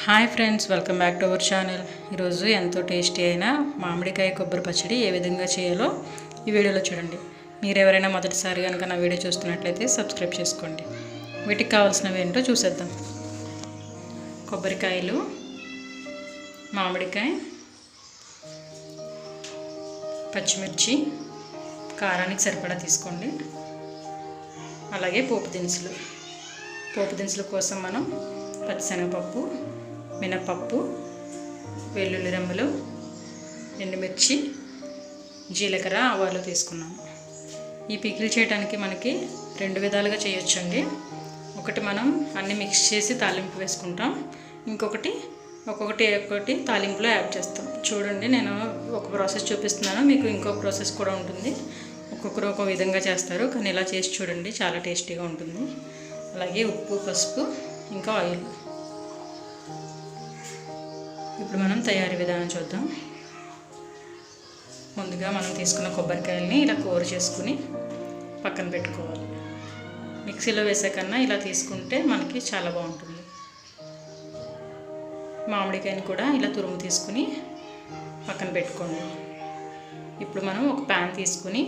Hi friends, welcome back to our channel. ఈరోజు ఎంతో tasty అయిన మామిడికాయ కొబ్బరి పచ్చడి ఏ విధంగా చేయాలో ఈ వీడియోలో చూడండి. మీరు ఎవరైనా మొదటిసారి కనుక నా వీడియో చూస్తున్నట్లయితే సబ్స్క్రైబ్ చేసుకోండి. వీటికి కావాల్సినవి ఏంటో చూసేద్దాం. కొబ్బరికాయలు, మామిడికాయ, పచ్చిమిర్చి కారానికి సరిపడా తీసుకోండి. అలాగే పోపు దినుసుల కోసం మనం పచ్చిశనగపప్పు, మినపప్పు, వెల్లుల్లి రెమ్మలు, ఎండుమిర్చి, జీలకర్ర, ఆవాలు తీసుకున్నాము. ఈ పికిల్ చేయడానికి మనకి రెండు విధాలుగా చేయొచ్చండి. ఒకటి మనం అన్నీ మిక్స్ చేసి తాలింపు వేసుకుంటాం, ఇంకొకటి ఒక్కొక్కటి తాలింపులో యాడ్ చేస్తాం. చూడండి, నేను ఒక ప్రాసెస్ చూపిస్తున్నాను, మీకు ఇంకో ప్రాసెస్ కూడా ఉంటుంది. ఒక్కొక్కరు ఒక విధంగా చేస్తారు, కానీ ఇలా చేసి చూడండి, చాలా టేస్టీగా ఉంటుంది. అలాగే ఉప్పు, పసుపు, ఇంకా ఆయిల్. ఇప్పుడు మనం తయారీ విధానం చూద్దాం. ముందుగా మనం తీసుకున్న కొబ్బరికాయలని ఇలా కూర చేసుకుని పక్కన పెట్టుకోవాలి. మిక్సీలో వేసే కన్నా ఇలా తీసుకుంటే మనకి చాలా బాగుంటుంది. మామిడికాయని కూడా ఇలా తురుము తీసుకుని పక్కన పెట్టుకోండి. ఇప్పుడు మనం ఒక ప్యాన్ తీసుకుని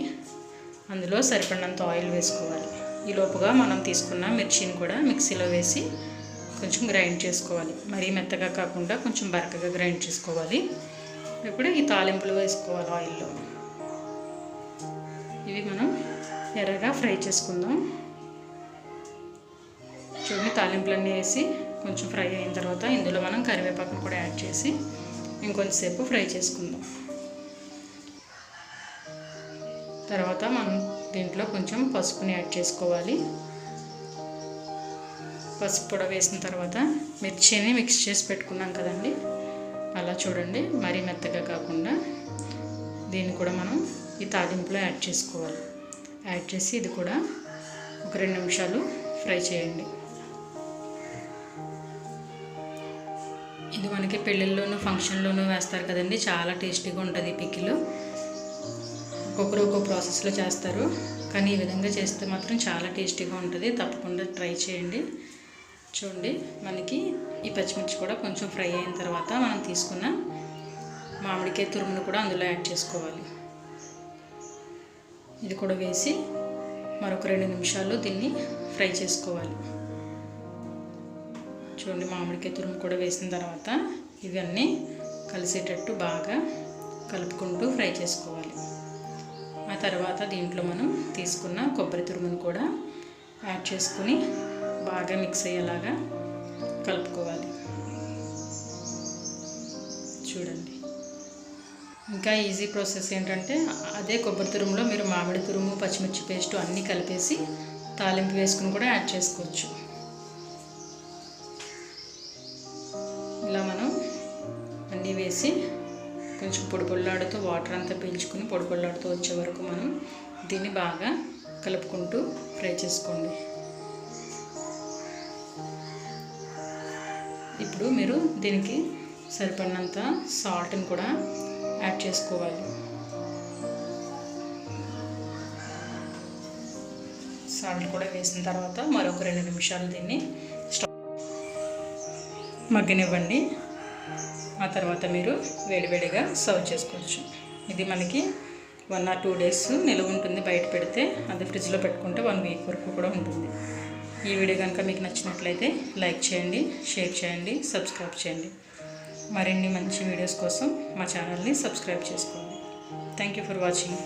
అందులో సరిపడినంత ఆయిల్ వేసుకోవాలి. ఈ లోపుగా మనం తీసుకున్న మిర్చిని కూడా మిక్సీలో వేసి కొంచెం గ్రైండ్ చేసుకోవాలి. మరీ మెత్తగా కాకుండా కొంచెం బరకగా గ్రైండ్ చేసుకోవాలి. ఇప్పుడు ఈ తాలింపులు వేసుకోవాలి ఆయిల్లో. ఇవి మనం ఎర్రగా ఫ్రై చేసుకుందాం. చూడండి, తాలింపులన్నీ వేసి కొంచెం ఫ్రై అయిన తర్వాత ఇందులో మనం కరివేపాకును కూడా యాడ్ చేసి ఇంకొంచెంసేపు ఫ్రై చేసుకుందాం. తర్వాత మనం దీంట్లో కొంచెం పసుపుని యాడ్ చేసుకోవాలి. పసుపు కూడా వేసిన తర్వాత మిర్చిని మిక్స్ చేసి పెట్టుకున్నాం కదండి, అలా చూడండి, మరీ మెత్తగా కాకుండా దీన్ని కూడా మనం ఈ తాలింపులో యాడ్ చేసుకోవాలి. యాడ్ చేసి ఇది కూడా ఒక 2 నిమిషాలు ఫ్రై చేయండి. ఇది మనకి పెళ్ళిళ్ళలోనూ ఫంక్షన్లోనూ వేస్తారు కదండి, చాలా టేస్టీగా ఉంటుంది ఈ పికిల్. ఒక్కొక్కరు ఒక్కొక్క ప్రాసెస్లో చేస్తారు, కానీ ఈ విధంగా చేస్తే మాత్రం చాలా టేస్టీగా ఉంటుంది. తప్పకుండా ట్రై చేయండి. చూడండి, మనకి ఈ పచ్చిమిర్చి కూడా కొంచెం ఫ్రై అయిన తర్వాత మనం తీసుకున్న మామిడికాయ తురుమును కూడా అందులో యాడ్ చేసుకోవాలి. ఇది కూడా వేసి మరొక 2 నిమిషాలు దీన్ని ఫ్రై చేసుకోవాలి. చూడండి, మామిడికాయ తురుము కూడా వేసిన తర్వాత ఇవన్నీ కలిసేటట్టు బాగా కలుపుకుంటూ ఫ్రై చేసుకోవాలి. ఆ తర్వాత దీంట్లో మనం తీసుకున్న కొబ్బరి తురుమును కూడా యాడ్ చేసుకుని బాగా మిక్స్ అయ్యేలాగా కలుపుకోవాలి. చూడండి, ఇంకా ఈజీ ప్రాసెస్ ఏంటంటే అదే కొబ్బరి తురుములో మీరు మామిడి తురుము, పచ్చిమిర్చి పేస్టు అన్నీ కలిపేసి తాలింపు వేసుకుని కూడా యాడ్ చేసుకోవచ్చు. ఇలా మనం అన్నీ వేసి కొంచెం పొడిపొల్లాడుతూ వాటర్ అంతా పీల్చుకుని పొడిపొల్లాడుతూ వచ్చే వరకు మనం దీన్ని బాగా కలుపుకుంటూ ఫ్రై చేసుకోండి. ఇప్పుడు మీరు దీనికి సరిపడినంత సాల్ట్ని కూడా యాడ్ చేసుకోవాలి. సాల్ట్ కూడా వేసిన తర్వాత మరొక 2 నిమిషాలు దీన్ని మగ్గనివ్వండి. ఆ తర్వాత మీరు వేడివేడిగా సర్వ్ చేసుకోవచ్చు. ఇది మనకి 1 or 2 days నిల్వ ఉంటుంది. బయట పెడితే అది ఫ్రిడ్జ్లో పెట్టుకుంటే 1 week వరకు కూడా ఉంటుంది. ఈ వీడియో కనుక మీకు నచ్చినట్లయితే లైక్ చేయండి, షేర్ చేయండి, సబ్స్క్రైబ్ చేయండి. మరిన్ని మంచి వీడియోస్ కోసం మా ఛానల్ని సబ్స్క్రైబ్ చేసుకోండి. Thank you for watching.